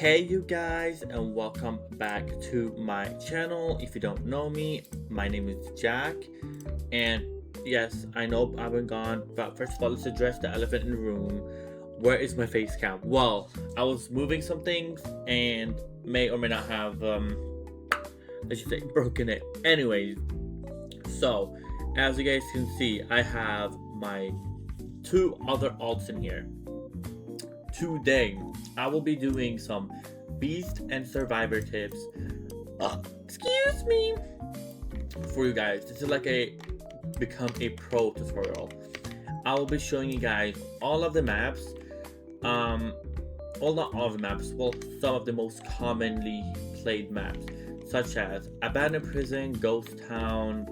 Hey you guys, and welcome back to my channel. If you don't know me, my name is Jack, and yes, I know I've been gone, but first of all, let's address the elephant in the room. Where is my face cam? Well, I was moving some things and may or may not have let's just say broken it. Anyways, so as you guys can see, I have my two other alts in here. Today, I will be doing some beast and survivor tips. Excuse me. For you guys, this is like a become a pro tutorial. I will be showing you guys all of the maps. Well, not all of the maps. Well, some of the most commonly played maps, such as abandoned prison, ghost town,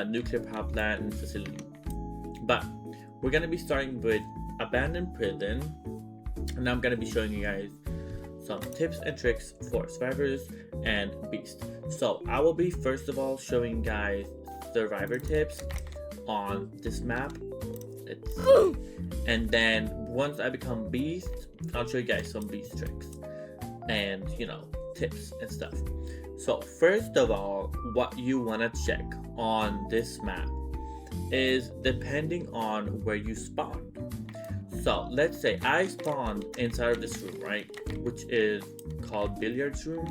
nuclear power plant, and facility. But we're gonna be starting with abandoned prison. And I'm going to be showing you guys some tips and tricks for survivors and beasts. So I will be first of all showing you guys survivor tips on this map. And then once I become beast, I'll show you guys some beast tricks and tips and stuff. So first of all, what you want to check on this map is depending on where you spawn. So let's say I spawned inside of this room, right? Which is called billiards room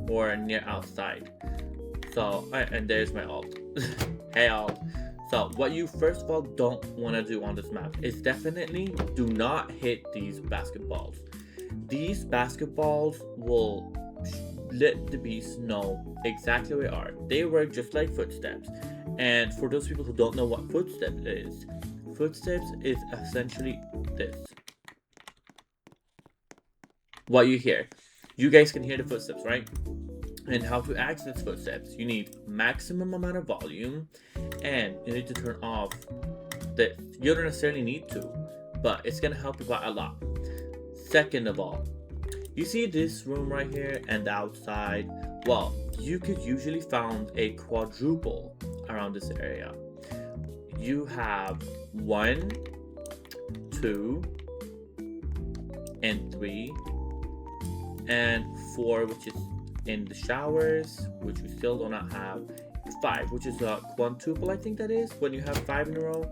or near outside. So, and there's my alt. Hey alt. So what you first of all don't want to do on this map is definitely do not hit these basketballs. These basketballs will let the beast know exactly where they are. They work just like footsteps. And for those people who don't know what footsteps is essentially this. What you hear. You guys can hear the footsteps, right? And how to access footsteps. You need maximum amount of volume and you need to turn off this. You don't necessarily need to, but it's gonna help you out a lot. Second of all, you see this room right here and the outside. Well, you could usually find a quadruple around this area. You have 1, 2, and 3, and 4, which is in the showers, which we still do not have. 5, which is a quintuple, I think that is, when you have 5 in a row.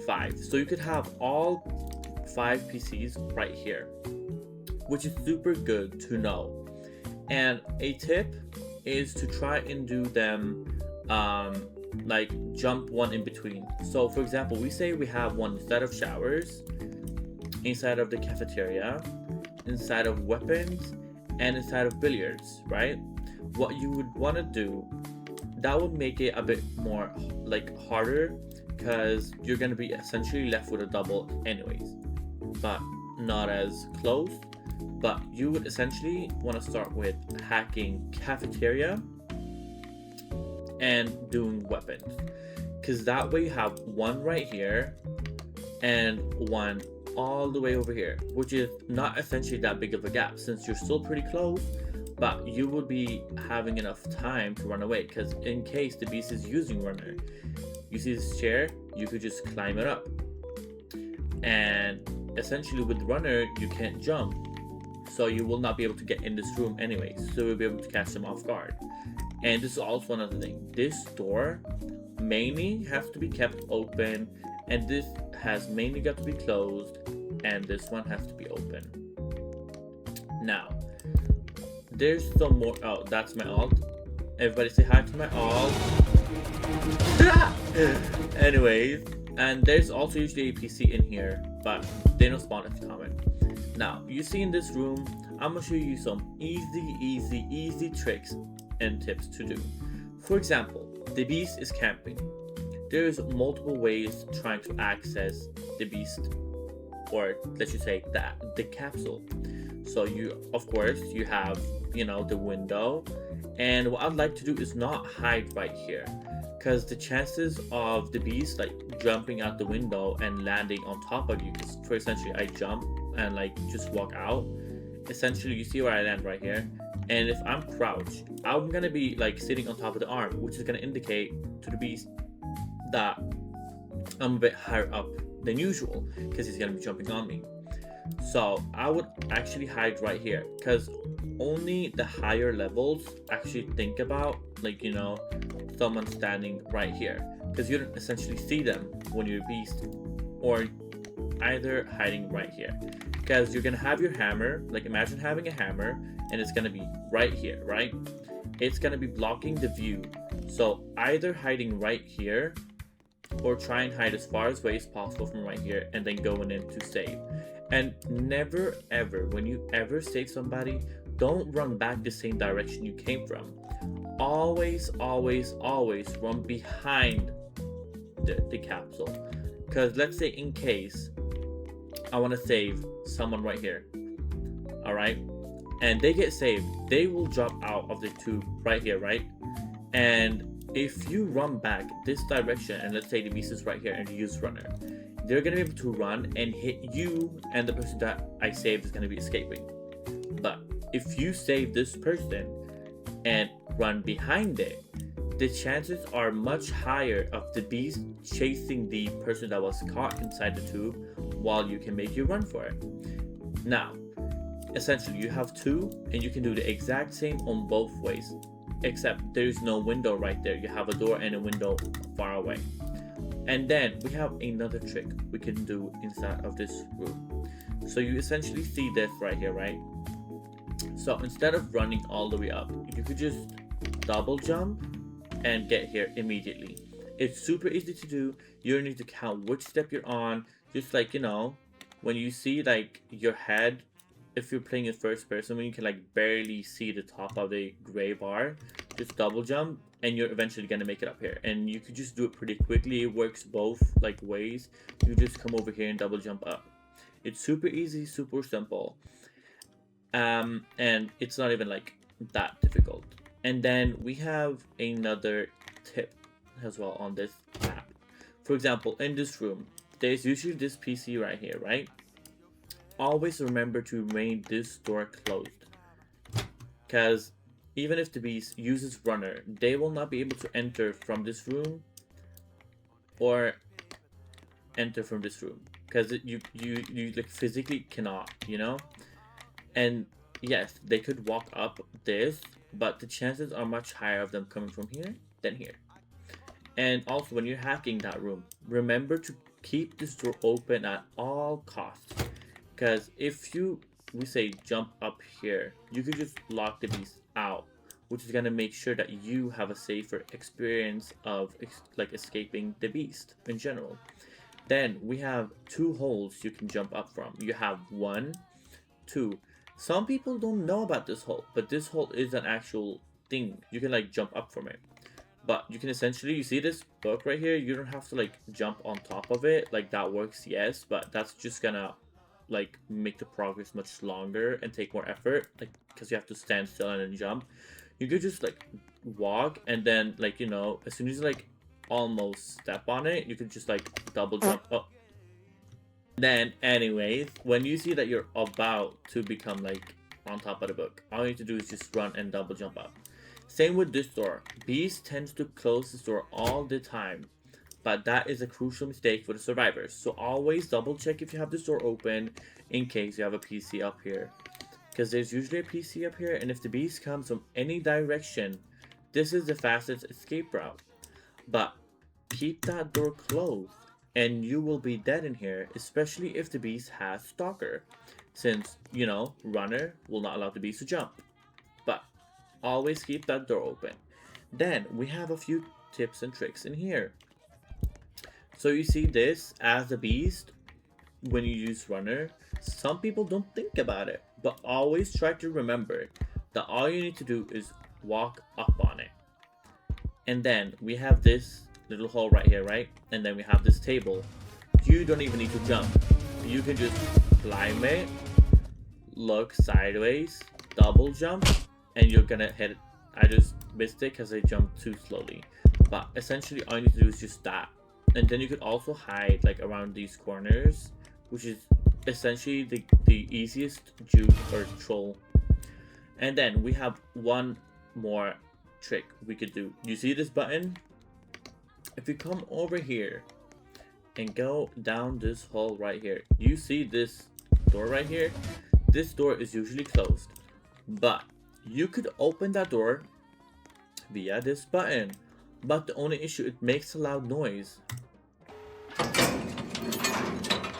5. So you could have all 5 PCs right here, which is super good to know. And a tip is to try and do them like jump one in between. So for example, we say we have one inside of showers, inside of the cafeteria, inside of weapons, and inside of billiards, right? What you would want to do, that would make it a bit more like harder because you're going to be essentially left with a double anyways, but not as close. But you would essentially want to start with hacking cafeteria and doing weapons, because that way you have one right here and one all the way over here, which is not essentially that big of a gap since you're still pretty close, but you would be having enough time to run away, because in case the beast is using runner, you see this chair, you could just climb it up, and essentially with runner you can't jump, so you will not be able to get in this room anyways, so you'll be able to catch them off guard. And this is also another thing. This door mainly has to be kept open, and this has mainly got to be closed, and this one has to be open. Now, there's some more. Oh, that's my alt. Everybody say hi to my alt. Anyways, and there's also usually a PC in here, but they don't spawn if you comment. Now, you see in this room, I'm gonna show you some easy tricks and tips to do. For example, the beast is camping. There's multiple ways trying to access the beast, or let's just say that the capsule. So you, of course, you have the window, and what I'd like to do is not hide right here, because the chances of the beast like jumping out the window and landing on top of you, because for essentially I jump and like just walk out, essentially you see where I land right here. And if I'm crouched, I'm gonna be like sitting on top of the arm, which is gonna indicate to the beast that I'm a bit higher up than usual because he's gonna be jumping on me. So I would actually hide right here, because only the higher levels actually think about, like, someone standing right here, because you don't essentially see them when you're a beast, or either hiding right here, because you're gonna have your hammer. Like, imagine having a hammer and it's gonna be right here, right? It's gonna be blocking the view. So either hiding right here, or try and hide as far away as possible from right here, and then going in to save. And never ever, when you ever save somebody, don't run back the same direction you came from. Always, always, always run behind the capsule. Because let's say, in case I want to save someone right here, all right, and they get saved, they will drop out of the tube right here, right? And if you run back this direction, and let's say the beast is right here and you use runner, they're gonna be able to run and hit you, and the person that I saved is gonna be escaping. But if you save this person and run behind it, the chances are much higher of the beast chasing the person that was caught inside the tube, while you can make you run for it. Now, essentially, you have two, and you can do the exact same on both ways, except there's no window right there. You have a door and a window far away. And then we have another trick we can do inside of this room. So you essentially see this right here, right? So instead of running all the way up, you could just double jump and get here immediately. It's super easy to do. You don't need to count which step you're on. Just like, when you see like your head, if you're playing in first person, when you can like barely see the top of the gray bar, just double jump and you're eventually gonna make it up here. And you could just do it pretty quickly. It works both like ways. You just come over here and double jump up. It's super easy, super simple. And it's not even like that difficult. And then we have another tip as well on this map. For example, in this room, there's usually this PC right here, right? Always remember to remain this door closed, because even if the beast uses runner, they will not be able to enter from this room or enter from this room, because you like physically cannot, and yes, they could walk up this, but the chances are much higher of them coming from here than here. And also, when you're hacking that room, remember to keep this door open at all costs. Because if we say jump up here, you could just lock the beast out, which is going to make sure that you have a safer experience of like escaping the beast in general. Then we have two holes you can jump up from. You have 1, 2. Some people don't know about this hole, but this hole is an actual thing. You can like jump up from it. But you can essentially, you see this book right here, you don't have to like jump on top of it. Like, that works, yes, but that's just gonna like make the progress much longer and take more effort, like, because you have to stand still and then jump. You could just like walk, and then like, as soon as you like almost step on it, you could just like double jump up. Then anyways, when you see that you're about to become like on top of the book, all you need to do is just run and double jump up. Same with this door. Beast tends to close this door all the time, but that is a crucial mistake for the survivors. So always double check if you have this door open, in case you have a PC up here, because there's usually a PC up here, and if the beast comes from any direction, this is the fastest escape route. But keep that door closed, and you will be dead in here, especially if the beast has stalker, since runner will not allow the beast to jump. But always keep that door open. Then we have a few tips and tricks in here. So you see this as a beast when you use runner. Some people don't think about it, but always try to remember that all you need to do is walk up on it. And then we have this little hole right here, right? And then we have this table. You don't even need to jump. You can just climb it, look sideways, double jump, and you're gonna hit it. I just missed it because I jumped too slowly. But essentially all you need to do is just that. And then you could also hide like around these corners, which is essentially the easiest juke or troll. And then we have one more trick we could do. You see this button? If you come over here and go down this hole right here, you see this door right here, this door is usually closed. But you could open that door via this button. But the only issue, it makes a loud noise.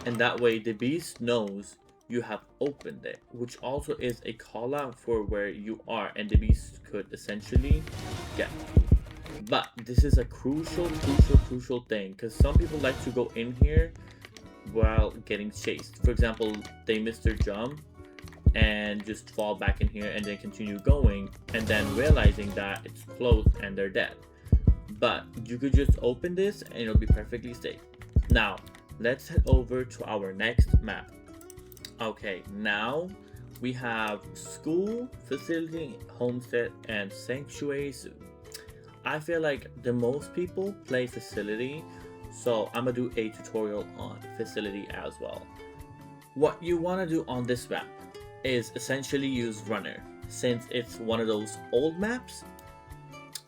And that way the beast knows you have opened it, which also is a call out for where you are, and the beast could essentially get you. But this is a crucial thing, because some people like to go in here while getting chased. For example, they miss their jump and just fall back in here and then continue going, and then realizing that it's closed and they're dead. But you could just open this and it'll be perfectly safe. Now let's head over to our next map. Okay, now we have school, facility, homestead, and sanctuary zoo. I feel like the most people play facility, so I'm gonna do a tutorial on facility as well. What you want to do on this map is essentially use runner, since it's one of those old maps.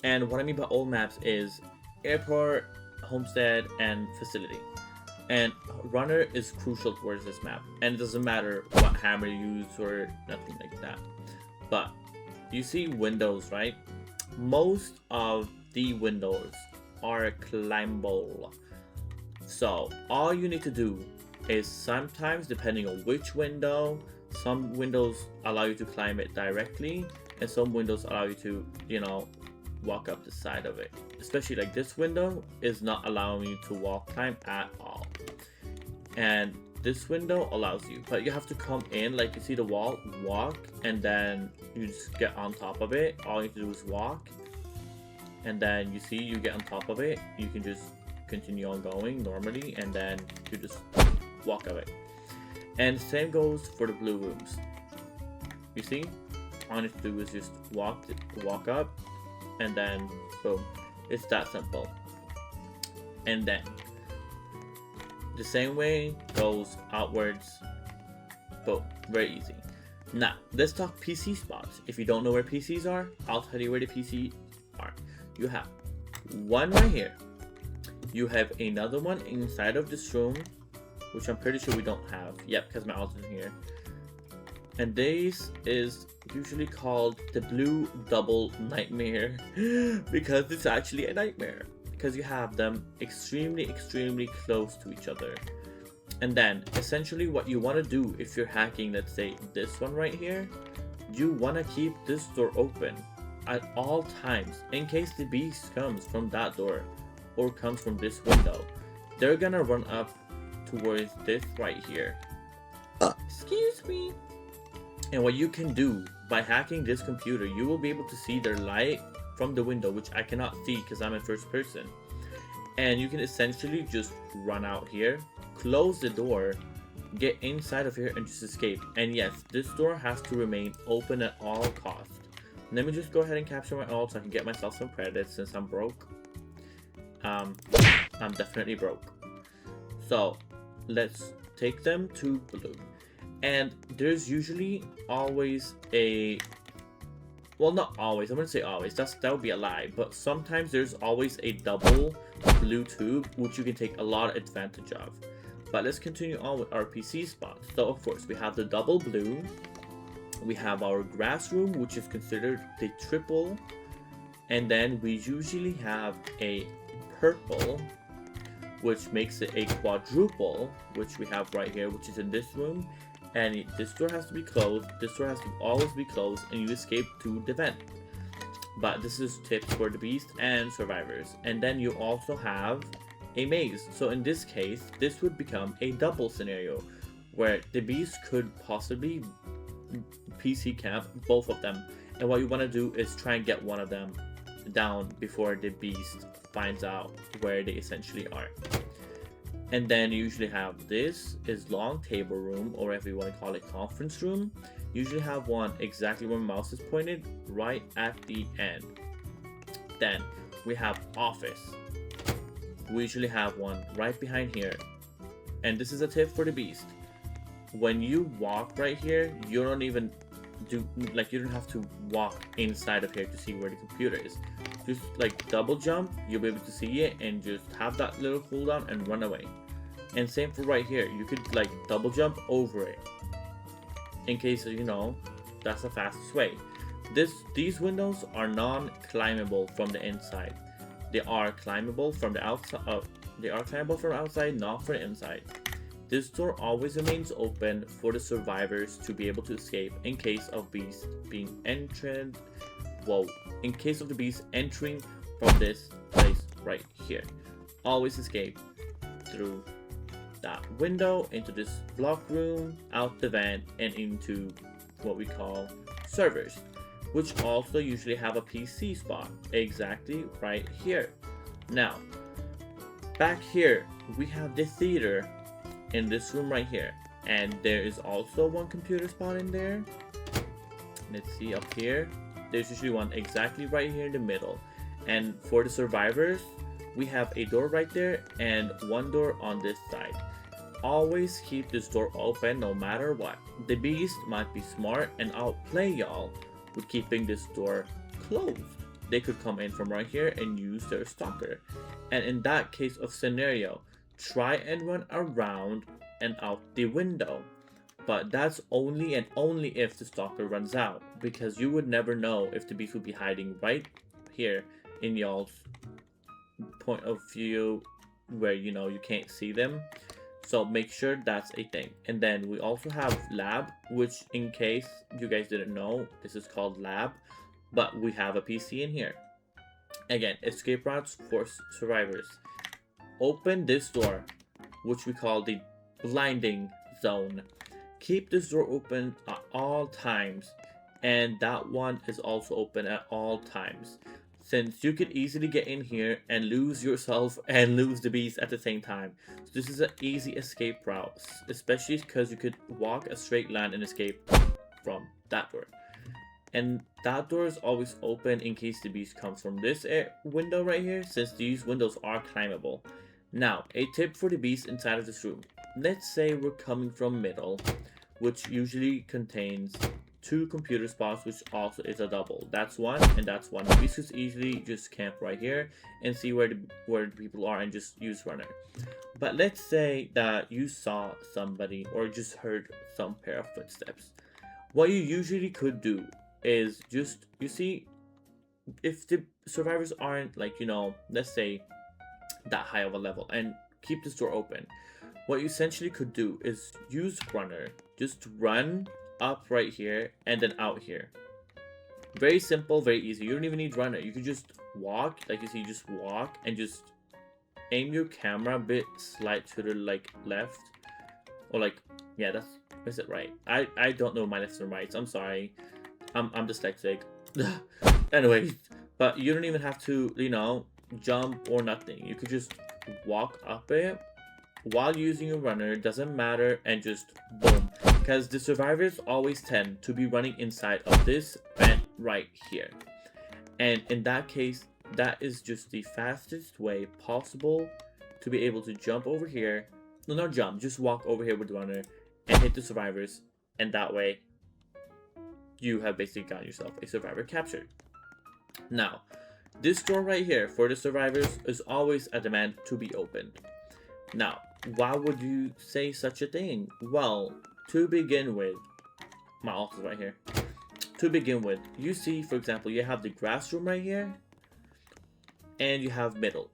And what I mean by old maps is airport, homestead, and facility. And runner is crucial towards this map, and it doesn't matter what hammer you use or nothing like that. But you see windows, right? Most of the windows are climbable. So all you need to do is, sometimes depending on which window, some windows allow you to climb it directly, and some windows allow you to, walk up the side of it. Especially like this window is not allowing you to climb at all. And this window allows you, but you have to come in, like you see the wall, walk, and then you just get on top of it. All you have to do is walk, and then you see you get on top of it. You can just continue on going normally, and then you just walk of it. And same goes for the blue rooms. You see, all you have to do is just walk up, and then boom. It's that simple. And then the same way goes outwards. Boom. Very easy. Now let's talk PC spots. If you don't know where PCs are, I'll tell you where the PCs are. You have one right here. You have another one inside of this room, which I'm pretty sure we don't have. Yep, because my alt is in here. And this is usually called the blue double nightmare because it's actually a nightmare, because you have them extremely close to each other. And then essentially what you want to do if you're hacking, let's say this one right here, you want to keep this door open at all times in case the beast comes from that door or comes from this window. They're gonna run up towards this right here. Excuse me. And what you can do by hacking this computer, you will be able to see their light from the window, which I cannot see because I'm in first person. And you can essentially just run out here, close the door, get inside of here, and just escape. And yes, this door has to remain open at all costs. Let me just go ahead and capture my alt so I can get myself some credits since I'm broke. I'm definitely broke. So let's take them to blue. And there's usually always a, well, not always, I wouldn't say always, that would be a lie, but sometimes there's always a double blue tube which you can take a lot of advantage of. But let's continue on with our PC spots. So of course we have the double blue, we have our grass room, which is considered the triple, and then we usually have a purple, which makes it a quadruple, which we have right here, which is in this room. And this door has to be closed, this door has to always be closed, and you escape to the vent. But this is tips for the beast and survivors. And then you also have a maze. So in this case, this would become a double scenario where the beast could possibly PC camp both of them. And what you want to do is try and get one of them down before the beast finds out where they essentially are. And then you usually have this is long table room, or if you want to call it conference room. You usually have one exactly where my mouse is pointed, right at the end. Then we have office. We usually have one right behind here. And this is a tip for the beast. When you walk right here, you don't even do, like, you don't have to walk inside of here to see where the computer is. Just like double jump, you'll be able to see it and just have that little cooldown and run away. And same for right here, you could like double jump over it in case you know, that's the fastest way. These windows are non-climbable from the inside. They are climbable from the outside. They are climbable from outside, not from the inside. This door always remains open for the survivors to be able to escape in case of beasts being entered. Whoa! In case of the beast entering from this place right here, always escape through that window into this block room, out the vent, and into what we call servers, which also usually have a PC spot exactly right here. Now, back here we have the theater in this room right here, and there is also one computer spot in there. Let's see, up here there's usually one exactly right here in the middle, and for the survivors we have a door right there and one door on this side. Always keep this door open no matter what. The beast might be smart and outplay y'all with keeping this door closed. They could come in from right here and use their stalker, and in that case of scenario, try and run around and out the window. But that's only and only if the stalker runs out, because you would never know if the beast would be hiding right here in y'all's point of view where you know you can't see them. So make sure that's a thing. And then we also have lab, which in case you guys didn't know, this is called lab, but we have a PC in here. Again, escape routes for survivors. Open this door, which we call the blinding zone. Keep this door open at all times, and that one is also open at all times, since you could easily get in here and lose yourself and lose the beast at the same time. So this is an easy escape route, especially because you could walk a straight line and escape from that door. And that door is always open in case the beast comes from this window right here, since these windows are climbable. Now, a tip for the beast inside of this room. Let's say we're coming from middle, which usually contains 2 computer spots, which also is a double. That's one and that's one. The beast could easily just camp right here and see where the people are and just use runner. But let's say that you saw somebody or just heard some pair of footsteps. What you usually could do is just, you see, if the survivors aren't like, you know, let's say that high of a level and keep this door open, what you essentially could do is use runner. Just run up right here and then out here. Very simple, very easy. You don't even need runner. You could just walk, like you see, just walk and just aim your camera a bit slight to the like left, or like, yeah, that's, is it right? I don't know my lefts and rights. I'm sorry. I'm dyslexic. Anyways, but you don't even have to, you know, jump or nothing. You could just walk up it while using your runner, doesn't matter, and just boom. Because the survivors always tend to be running inside of this vent right here. And in that case, that is just the fastest way possible to be able to jump over here. No, not jump, just walk over here with the runner and hit the survivors. And that way, you have basically got yourself a survivor captured. Now, this door right here for the survivors is always a demand to be opened. Now, why would you say such a thing? Well, to begin with, my alt is right here. To begin with, you see, for example, you have the grass room right here, and you have middle.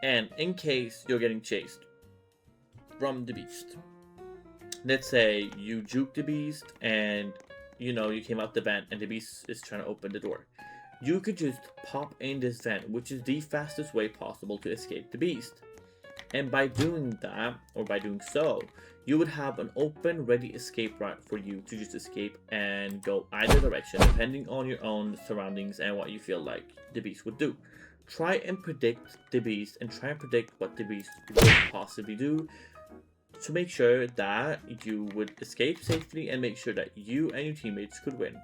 And in case you're getting chased from the beast, let's say you juke the beast and you know you came out the vent and the beast is trying to open the door. You could just pop in this vent, which is the fastest way possible to escape the beast. And by doing that, or by doing so, you would have an open, ready escape route for you to just escape and go either direction, depending on your own surroundings and what you feel like the beast would do. Try and predict the beast, and try and predict what the beast would possibly do to make sure that you would escape safely and make sure that you and your teammates could win.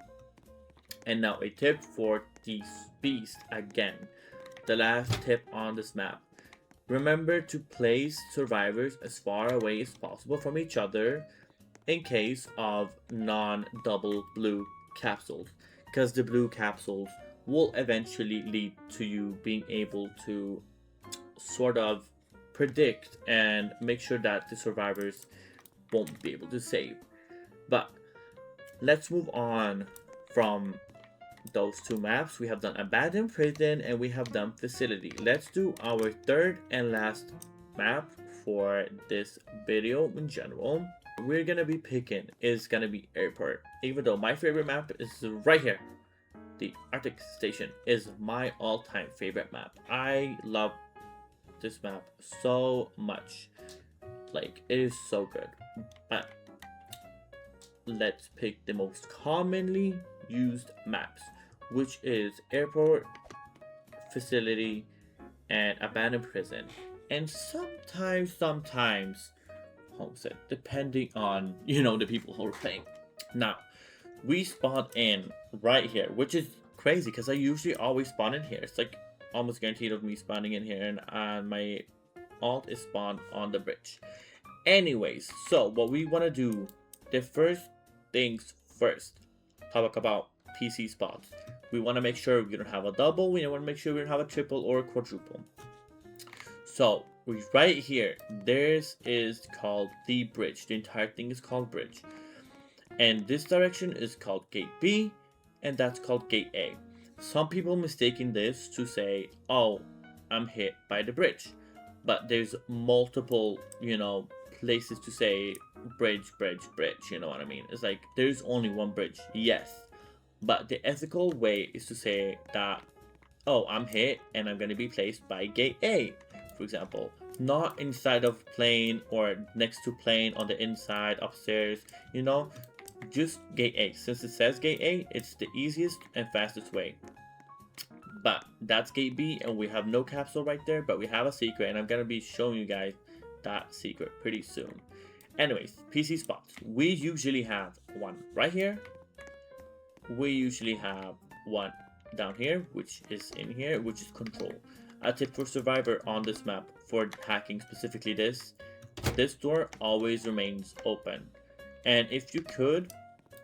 And now a tip for the beast again. The last tip on this map. Remember to place survivors as far away as possible from each other in case of non-double blue capsules, because the blue capsules will eventually lead to you being able to sort of predict and make sure that the survivors won't be able to save. But let's move on from those two maps. We have done abandoned prison and we have done facility. Let's do our third and last map for this video in general. We're gonna be picking is gonna be airport, even though my favorite map is right here. The Arctic Station is my all-time favorite map. I love this map so much. Like, it is so good. But let's pick the most commonly used maps, which is airport, facility, and abandoned prison. And sometimes homestead, depending on, the people who are playing. Now, we spawn in right here, which is crazy because I usually always spawn in here. It's like almost guaranteed of me spawning in here, and my alt is spawned on the bridge. Anyways, so what we want to do, the first things first, talk about PC spots. We want to make sure we don't have a double. We want to make sure we don't have a triple or a quadruple. So right here, this is called the bridge. The entire thing is called bridge. And this direction is called gate B, and that's called gate A. Some people mistaking this to say, oh, I'm hit by the bridge. But there's multiple, places to say bridge, you know what I mean? It's like, there's only one bridge, yes. But the ethical way is to say that, oh, I'm hit and I'm going to be placed by gate A, for example. Not inside of plane or next to plane on the inside, upstairs, just gate A. Since it says gate A, it's the easiest and fastest way. But that's gate B, and we have no capsule right there, but we have a secret, and I'm going to be showing you guys that secret pretty soon. Anyways, PC spots. We usually have one right here. We usually have one down here, which is in here, which is control. A tip for survivor on this map for hacking, specifically this door always remains open. And if you could,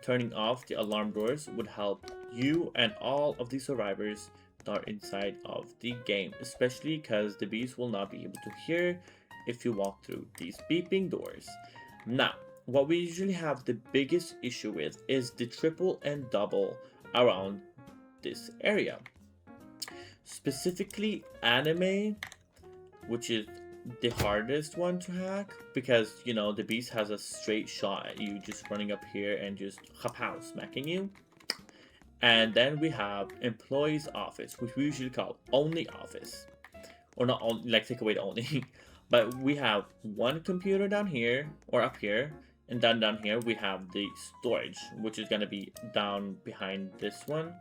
turning off the alarm doors would help you and all of the survivors that are inside of the game, especially because the bees will not be able to hear if you walk through these beeping doors. Now, what we usually have the biggest issue with is the triple and double around this area. Specifically anime, which is the hardest one to hack because, the beast has a straight shot at you just running up here and just kapow, smacking you. And then we have employee's office, which we usually call only office. Or not only, like take away the only. But we have one computer down here or up here. And then down here we have the storage, which is going to be down behind this one.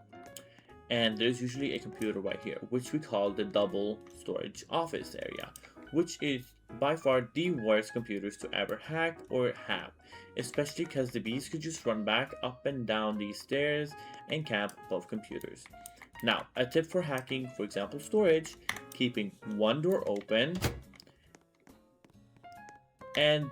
And there's usually a computer right here, which we call the double storage office area, which is by far the worst computers to ever hack or have, especially because the bees could just run back up and down these stairs and camp above computers. Now, a tip for hacking, for example, storage, keeping one door open and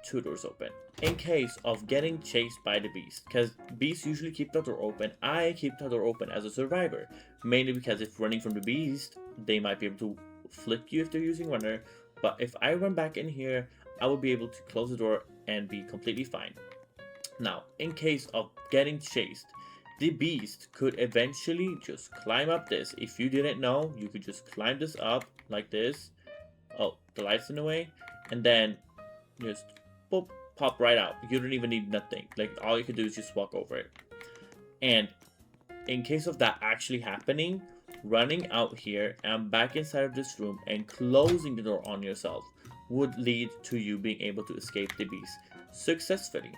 two doors open in case of getting chased by the beast, because beasts usually keep the door open. I keep the door open as a survivor, mainly because if running from the beast, they might be able to flick you if they're using runner, but if I run back in here, I will be able to close the door and be completely fine. Now, in case of getting chased, the beast could eventually just climb up this. If you didn't know, you could just climb this up like this. Oh, the light's in the way, and then just boop, pop right out. You don't even need nothing. Like, all you can do is just walk over it. And in case of that actually happening, running out here and back inside of this room and closing the door on yourself would lead to you being able to escape the beast successfully.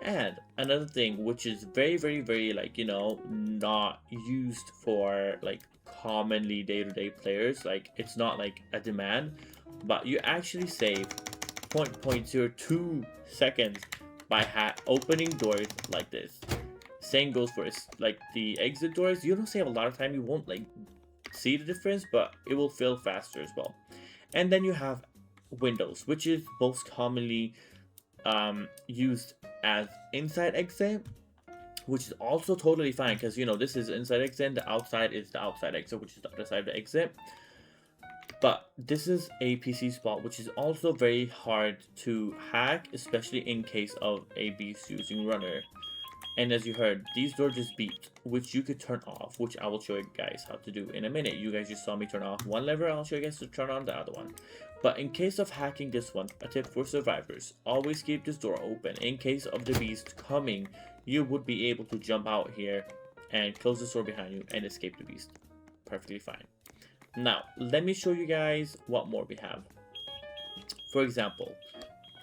And another thing, which is very, very, very, like, not used for, like, commonly day-to-day players, like, it's not, like, a demand, but you actually save 0.02 seconds by opening doors like this. Same goes for like the exit doors. You don't save a lot of time. You won't like see the difference, but it will fill faster as well. And then you have windows, which is most commonly used as inside exit, which is also totally fine because this is inside exit and the outside is the outside exit, which is the other side of the exit. But this is a PC spot, which is also very hard to hack, especially in case of a beast using runner. And as you heard, these doors just beeped, which you could turn off, which I will show you guys how to do in a minute. You guys just saw me turn off one lever, I'll show you guys to turn on the other one. But in case of hacking this one, a tip for survivors, always keep this door open. In case of the beast coming, you would be able to jump out here and close the door behind you and escape the beast. Perfectly fine. Now, let me show you guys what more we have. For example,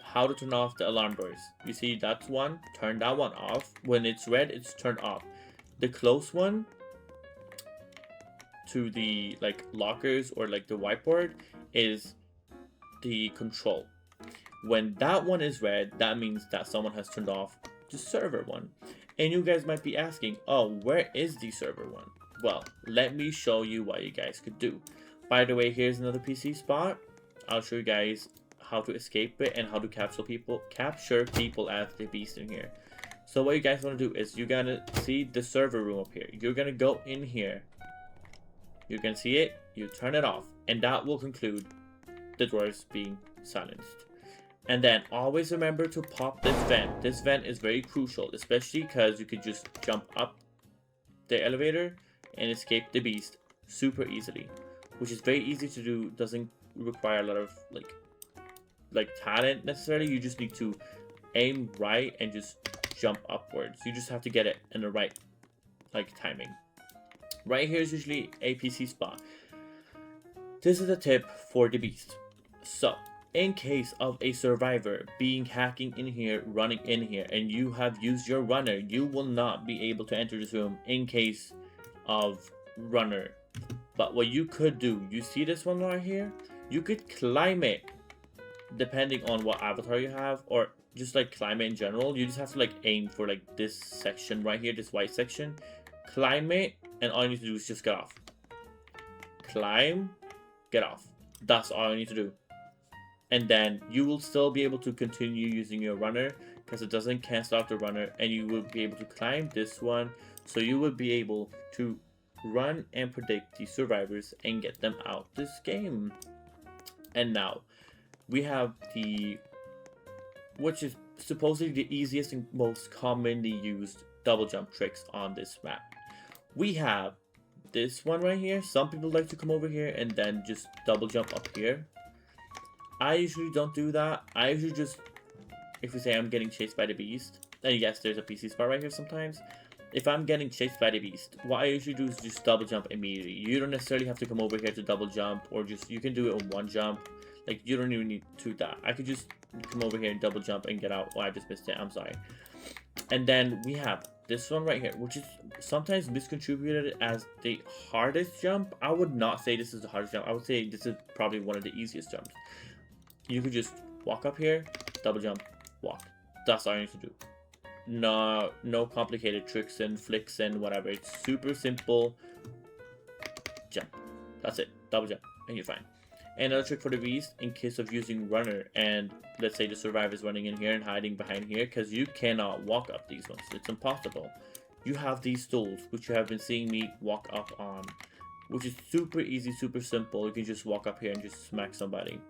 how to turn off the alarm doors. You see that's one, turn that one off. When it's red, it's turned off. The close one to the like lockers or like the whiteboard is the control. When that one is red, that means that someone has turned off the server one. And you guys might be asking, oh, where is the server one? Well, let me show you what you guys could do. By the way, here's another PC spot. I'll show you guys how to escape it and how to capture people as the beast in here. So what you guys want to do is you're gonna see the server room up here. You're gonna go in here. You can see it. You turn it off, and that will conclude the doors being silenced. And then always remember to pop this vent. This vent is very crucial, especially because you could just jump up the elevator and escape the beast super easily, which is very easy to do. Doesn't require a lot of like talent necessarily. You just need to aim right and just jump upwards. You just have to get it in the right like timing. Right here is usually a PC spot. This is a tip for the beast. So in case of a survivor being hacking in here, running in here, and you have used your runner, you will not be able to enter this room in case of runner. But what you could do, you see this one right here, you could climb it depending on what avatar you have, or just like climb it in general. You just have to like aim for like this section right here, this white section, climb it, and all you need to do is just get off. Climb, get off. That's all you need to do. And then you will still be able to continue using your runner because it doesn't cancel out the runner, and you will be able to climb this one, so you will be able to run and predict the survivors and get them out this game. And now we have which is supposedly the easiest and most commonly used double jump tricks on this map. We have this one right here. Some people like to come over here and then just double jump up here. I usually don't do that. I usually just, if we say I'm getting chased by the beast, and yes, there's a PC spot right here sometimes. If I'm getting chased by the beast, what I usually do is just double jump immediately. You don't necessarily have to come over here to double jump, or just, you can do it in one jump. Like, you don't even need to do that. I could just come over here and double jump and get out. Oh, I just missed it. I'm sorry. And then we have this one right here, which is sometimes miscontributed as the hardest jump. I would not say this is the hardest jump. I would say this is probably one of the easiest jumps. You could just walk up here, double jump, walk. That's all you need to do. No complicated tricks and flicks and whatever. It's super simple. Jump. That's it. Double jump, and you're fine. Another trick for the beast, in case of using runner, and let's say the survivor is running in here and hiding behind here, because you cannot walk up these ones. It's impossible. You have these stools, which you have been seeing me walk up on, which is super easy, super simple. You can just walk up here and just smack somebody.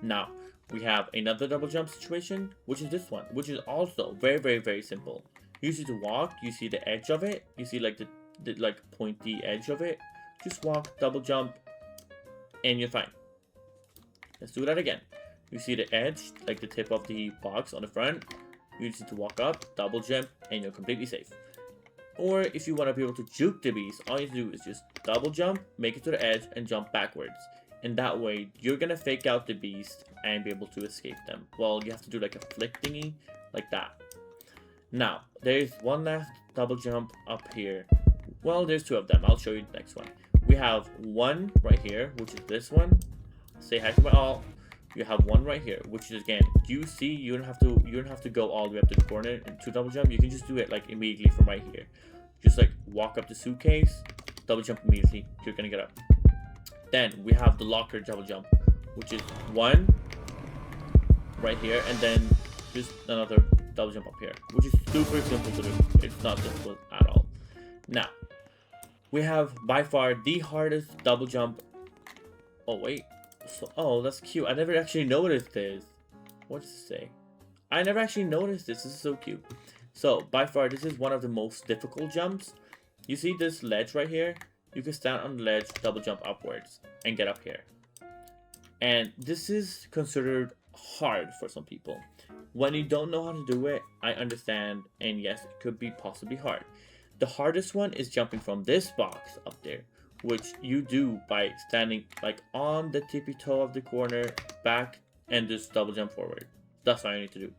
Now, we have another double jump situation, which is this one, which is also very, very, very simple. You see to walk, you see the edge of it, you see like the like pointy edge of it. Just walk, double jump, and you're fine. Let's do that again. You see the edge, like the tip of the box on the front. You just need to walk up, double jump, and you're completely safe. Or if you want to be able to juke the beast, all you have to do is just double jump, make it to the edge, and jump backwards. And that way, you're gonna fake out the beast and be able to escape them. Well, you have to do like a flick thingy, like that. Now, there's one last double jump up here. Well, there's two of them. I'll show you the next one. We have one right here, which is this one. Say hi to my all. You have one right here, which is again, you see, you don't have to go all the way up to the corner to double jump. You can just do it like immediately from right here. Just like walk up the suitcase, double jump immediately. You're gonna get up. Then we have the locker double jump, which is one right here, and then just another double jump up here, which is super simple to do. It's not difficult at all. Now, we have by far the hardest double jump. Oh wait, so, oh, that's cute. I never actually noticed this. What does it say? I never actually noticed this. This is so cute. So by far, this is one of the most difficult jumps. You see this ledge right here? You can stand on the ledge, double jump upwards, and get up here. And this is considered hard for some people. When you don't know how to do it, I understand, and yes, it could be possibly hard. The hardest one is jumping from this box up there, which you do by standing like on the tippy toe of the corner, back, and just double jump forward. That's all you need to do.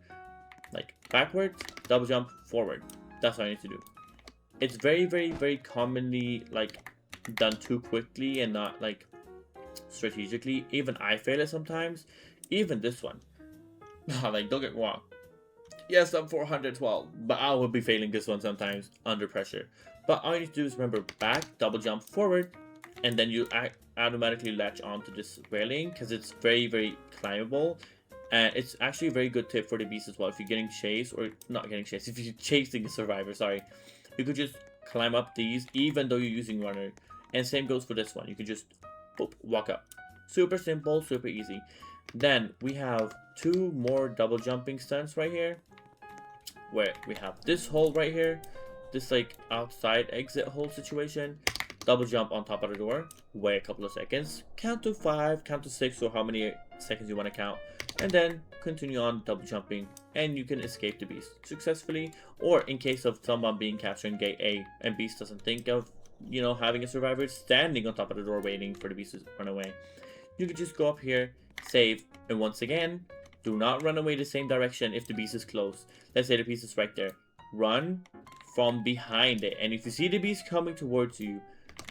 Like backwards, double jump forward. That's all you need to do. It's very commonly like done too quickly and not like strategically. Even I fail it sometimes. Even this one. Like, don't get me wrong. Yes, I'm 412, but I will be failing this one sometimes under pressure. But all you need to do is remember back, double jump forward, and then you automatically latch onto this railing because it's very climbable. And it's actually a very good tip for the beast as well. If you're getting chased, or not getting chased, if you're chasing a survivor, sorry, you could just climb up these even though you're using runner. And same goes for this one. You can just boop, walk up. Super simple, super easy. Then we have two more double jumping stunts right here, where we have this hole right here, this like outside exit hole situation. Double jump on top of the door, wait a couple of seconds, count to 5, count to 6, or how many seconds you want to count, and then continue on double jumping, and you can escape the beast successfully. Or in case of someone being captured in gate A and beast doesn't think of, you know, having a survivor standing on top of the door waiting for the beast to run away, you can just go up here, save, and once again, do not run away the same direction if the beast is close. Let's say the beast is right there. Run from behind it, and if you see the beast coming towards you,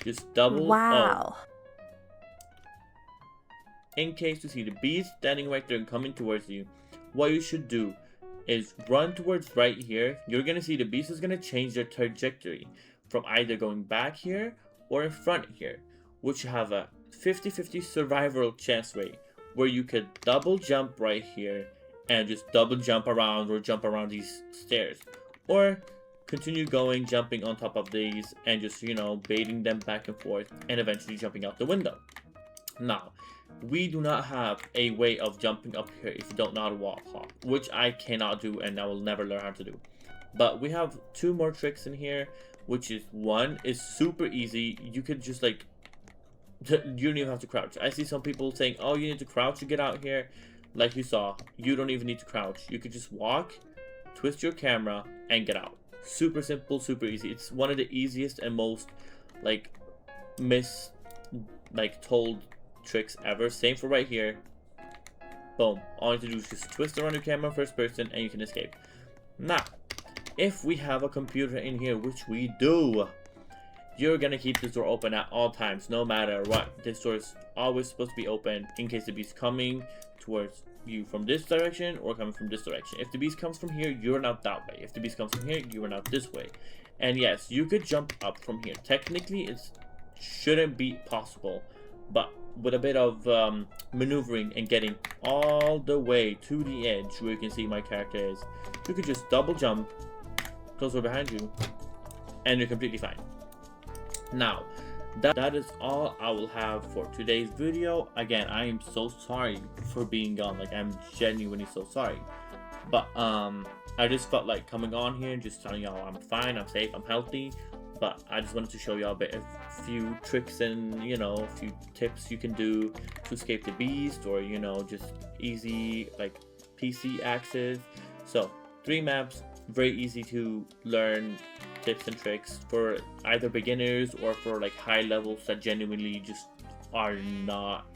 just double Wow. In case you see the beast standing right there and coming towards you, what you should do is run towards right here. You're gonna see the beast is gonna change their trajectory from either going back here or in front here, which you have a 50-50 survival chance rate, where you could double jump right here and just double jump around or jump around these stairs, or continue going, jumping on top of these and just, you know, baiting them back and forth and eventually jumping out the window. Now, we do not have a way of jumping up here if you don't know how to wall hop, which I cannot do and I will never learn how to do. But we have two more tricks in here, which is one is super easy. You could just like, you don't even have to crouch. I see some people saying, oh, you need to crouch to get out here. Like you saw, you don't even need to crouch. You could just walk, twist your camera, and get out. Super simple, super easy. It's one of the easiest and most like told tricks ever. Same for right here. Boom. All you have to do is just twist around your camera first person and you can escape. Now, if we have a computer in here, which we do, you're gonna keep this door open at all times, no matter what. This door is always supposed to be open in case the beast coming towards you from this direction or coming from this direction. If the beast comes from here, you run out that way. If the beast comes from here, you run out this way. And yes, you could jump up from here. Technically, it shouldn't be possible, but with a bit of maneuvering and getting all the way to the edge where you can see my character is, you could just double jump, close door behind you, and you're completely fine. Now, that is all I will have for today's video. Again, I am so sorry for being gone. Like, I'm genuinely so sorry. But I just felt like coming on here and just telling y'all I'm fine, I'm safe, I'm healthy. But I just wanted to show y'all a few tricks and, you know, a few tips you can do to escape the beast, or, you know, just easy like PC access. So 3 maps, very easy to learn tips and tricks for either beginners or for like high levels that genuinely just are not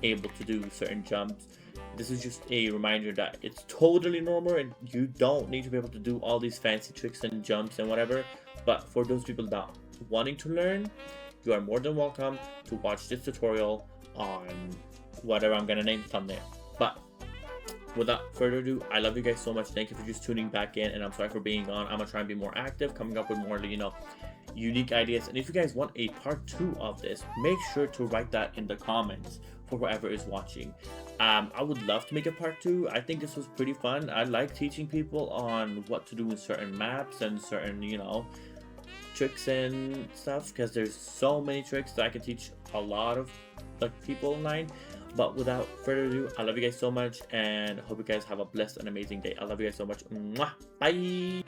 able to do certain jumps. This is just a reminder that it's totally normal and you don't need to be able to do all these fancy tricks and jumps and whatever. But for those people that wanting to learn, you are more than welcome to watch this tutorial on whatever I'm gonna name the thumbnail. But without further ado, I love you guys so much. Thank you for just tuning back in, and I'm sorry for being gone. I'm gonna try and be more active, coming up with more, you know, unique ideas. And if you guys want a part 2 of this, make sure to write that in the comments for whoever is watching. I would love to make a part 2. I think this was pretty fun. I like teaching people on what to do in certain maps and certain, you know, tricks and stuff, because there's so many tricks that I can teach a lot of like people online. But without further ado, I love you guys so much and hope you guys have a blessed and amazing day. I love you guys so much. Mwah. Bye.